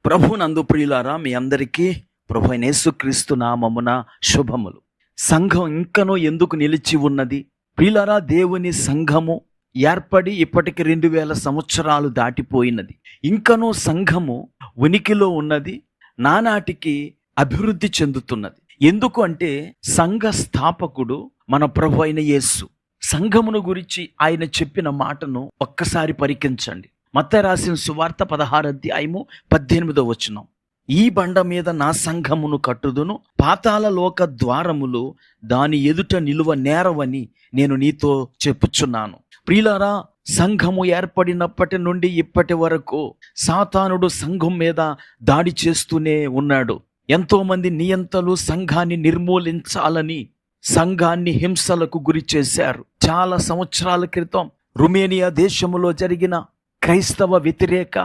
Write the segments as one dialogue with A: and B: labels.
A: ప్రభునందు ప్రియులారా, మీ అందరికీ ప్రభు అయిన యేసుక్రీస్తు నామమున శుభములు. సంఘం ఇంకనూ ఎందుకు నిలిచి ఉన్నది? ప్రియులారా, దేవుని సంఘము ఏర్పడి ఇప్పటికి 2000 సంవత్సరాలు దాటిపోయినది. ఇంకనూ సంఘము ఉనికిలో ఉన్నది, నానాటికి అభివృద్ధి చెందుతున్నది. ఎందుకు అంటే సంఘ స్థాపకుడు మన ప్రభు అయిన యేసు. సంఘమును గురించి ఆయన చెప్పిన మాటను ఒక్కసారి పరికించండి. మత్తయి రాసిన సువార్త 16వ అధ్యాయము 18వ వచనం. ఈ బండ మీద నా సంఘమును కట్టుదును, పాతాళ లోక ద్వారములు దాని ఎదుట నిలువ నేరవని నేను నీతో చెప్పుచున్నాను. ప్రియులారా, సంఘము ఏర్పడినప్పటి నుండి ఇప్పటి వరకు సాతానుడు సంఘం మీద దాడి చేస్తూనే ఉన్నాడు. ఎంతో మంది నియంతలు సంఘాన్ని నిర్మూలించాలని సంఘాన్ని హింసలకు గురి చేశారు. చాలా సంవత్సరాల క్రితం రుమేనియా దేశములో జరిగిన క్రైస్తవ వ్యతిరేక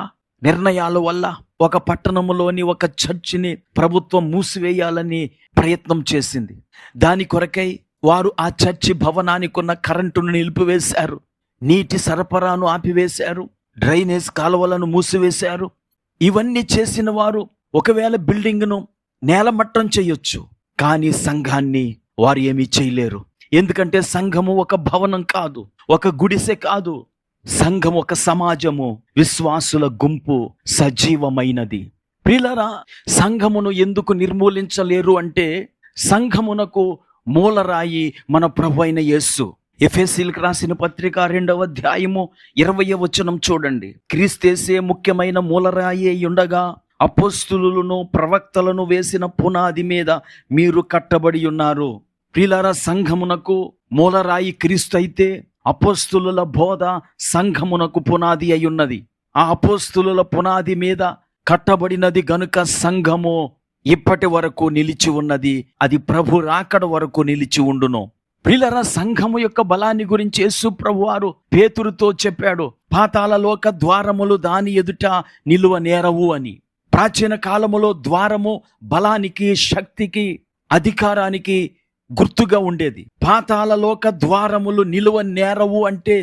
A: నిర్ణయాల వల్ల ఒక పట్టణంలోని ఒక చర్చిని ప్రభుత్వం మూసివేయాలని ప్రయత్నం చేసింది. దాని కొరకై వారు ఆ చర్చి భవనానికి ఉన్న కరెంటును నిలిపివేశారు, నీటి సరఫరాను ఆపివేశారు, డ్రైనేజ్ కాలువలను మూసివేశారు. ఇవన్నీ చేసిన వారు ఒకవేళ బిల్డింగ్ను నేలమట్టం చేయొచ్చు, కానీ సంఘాన్ని వారు ఏమీ చేయలేరు. ఎందుకంటే సంఘము ఒక భవనం కాదు, ఒక గుడిసె కాదు. సంఘం ఒక సమాజము, విశ్వాసుల గుంపు, సజీవమైనది. ప్రియులారా, సంఘమును ఎందుకు నిర్మూలించలేరు అంటే సంఘమునకు మూలరాయి మన ప్రభు అయిన యేసు. ఎఫెసీయులకు రాసిన పత్రిక 2వ అధ్యాయము 20వ వచనం చూడండి. క్రీస్తేసే ముఖ్యమైన మూలరాయి అయి ఉండగా అపోస్తులులను ప్రవక్తలను వేసిన పునాది మీద మీరు కట్టబడి ఉన్నారు. ప్రియులారా, సంఘమునకు మూలరాయి క్రీస్తు అయితే అపోస్తులుల బోధ సంఘమునకు పునాది అయి ఉన్నది. ఆ అపోస్తులుల పునాది మీద కట్టబడినది గనుక సంఘము ఇప్పటి వరకు నిలిచి ఉన్నది. అది ప్రభు రాకడ వరకు నిలిచి ఉండును. ప్రియులారా, సంఘము యొక్క బలాన్ని గురించి యేసు ప్రభు వారు పేతురుతో చెప్పాడు, పాతాళ లోక ద్వారములు దాని ఎదుట నిలువ నేరవు అని. ప్రాచీన కాలములో ద్వారము బలానికి, శక్తికి, అధికారానికి గుర్తుగా ఉండేది. పాతాళ లోక ద్వారములు నిలువ నేరవు అంటే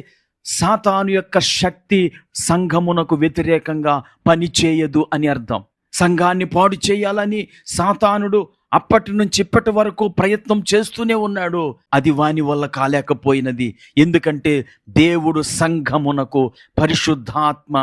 A: సాతాను యొక్క శక్తి సంఘమునకు వ్యతిరేకంగా పనిచేయదు అని అర్థం. సంఘాన్ని పాడు చేయాలని సాతానుడు అప్పటి నుంచి ఇప్పటి వరకు ప్రయత్నం చేస్తూనే ఉన్నాడు. అది వాని వల్ల కాలేకపోయినది. ఎందుకంటే దేవుడు సంఘమునకు పరిశుద్ధాత్మ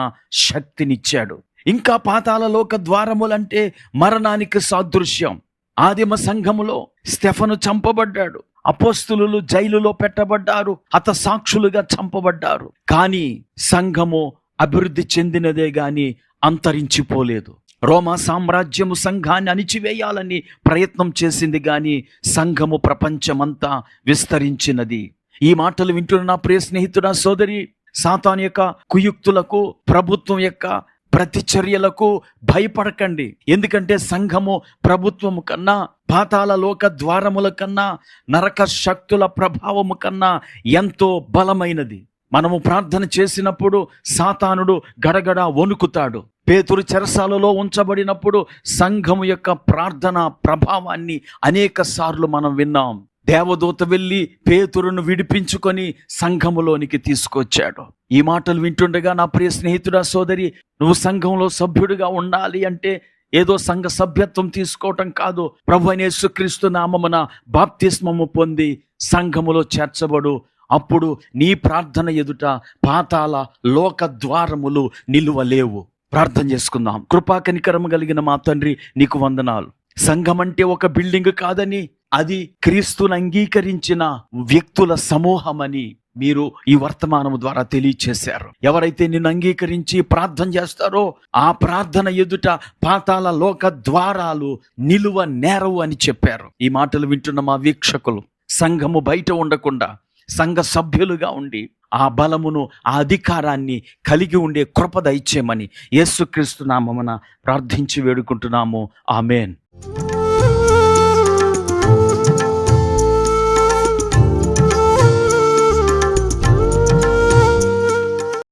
A: శక్తినిచ్చాడు. ఇంకా పాతాళ లోక ద్వారములంటే మరణానికి సాదృశ్యం. ఆదిమ సంఘములో స్టెఫను చంపబడ్డాడు, అపోస్తులు జైలులో పెట్టబడ్డారు, హతసాక్షులుగా చంపబడ్డారు. కానీ సంఘము అభివృద్ధి చెందినదే గాని అంతరించిపోలేదు. రోమా సామ్రాజ్యము సంఘాన్ని అణిచివేయాలని ప్రయత్నం చేసింది, కానీ సంఘము ప్రపంచమంతా విస్తరించినది. ఈ మాటలు వింటున్న నా ప్రియ స్నేహితుడా, సోదరి, సాతాను యొక్క కుయుక్తులకు, ప్రభుత్వం యొక్క ప్రతిచర్యలకు భయపడకండి. ఎందుకంటే సంఘము ప్రభుత్వము కన్నా, పాతాళ లోక ద్వారముల కన్నా, నరక శక్తుల ప్రభావము కన్నా ఎంతో బలమైనది. మనము ప్రార్థన చేసినప్పుడు సాతానుడు గడగడ వణుకుతాడు. పేతురు చెరసాలలో ఉంచబడినప్పుడు సంఘము యొక్క ప్రార్థన ప్రభావాన్ని అనేక సార్లు మనం విన్నాం. దేవదూత వెళ్ళి పేతురును విడిపించుకొని సంఘములోనికి తీసుకొచ్చాడు. ఈ మాటలు వింటుండగా నా ప్రియ స్నేహితుడా, సోదరి, నువ్వు సంఘంలో సభ్యుడిగా ఉండాలి అంటే ఏదో సంఘ సభ్యత్వం తీసుకోవటం కాదు. ప్రభు అయిన యేసుక్రీస్తు నామమున బాప్తిస్మము పొంది సంఘములో చేర్చబడు. అప్పుడు నీ ప్రార్థన ఎదుట పాతాళ లోక ద్వారములు నిలువలేవు. ప్రార్థన చేసుకుందాం. కృపా కనికరము కలిగిన మా తండ్రి, నీకు వందనాలు. సంఘం అంటే ఒక బిల్డింగ్ కాదని, అది క్రీస్తును అంగీకరించిన వ్యక్తుల సమూహమని మీరు ఈ వర్తమానము ద్వారా తెలియచేశారు. ఎవరైతే నిన్ను అంగీకరించి ప్రార్థన చేస్తారో ఆ ప్రార్థన ఎదుట పాతాళ లోక ద్వారాలు నిలువ నేరవు అని చెప్పారు. ఈ మాటలు వింటున్న మా వీక్షకులు సంఘము బయట ఉండకుండా సంఘ సభ్యులుగా ఉండి ఆ బలమును, ఆ అధికారాన్ని కలిగి ఉండే కృప దయచేయమని యేసుక్రీస్తు నామమున ప్రార్థించి వేడుకుంటున్నాము. ఆమేన్.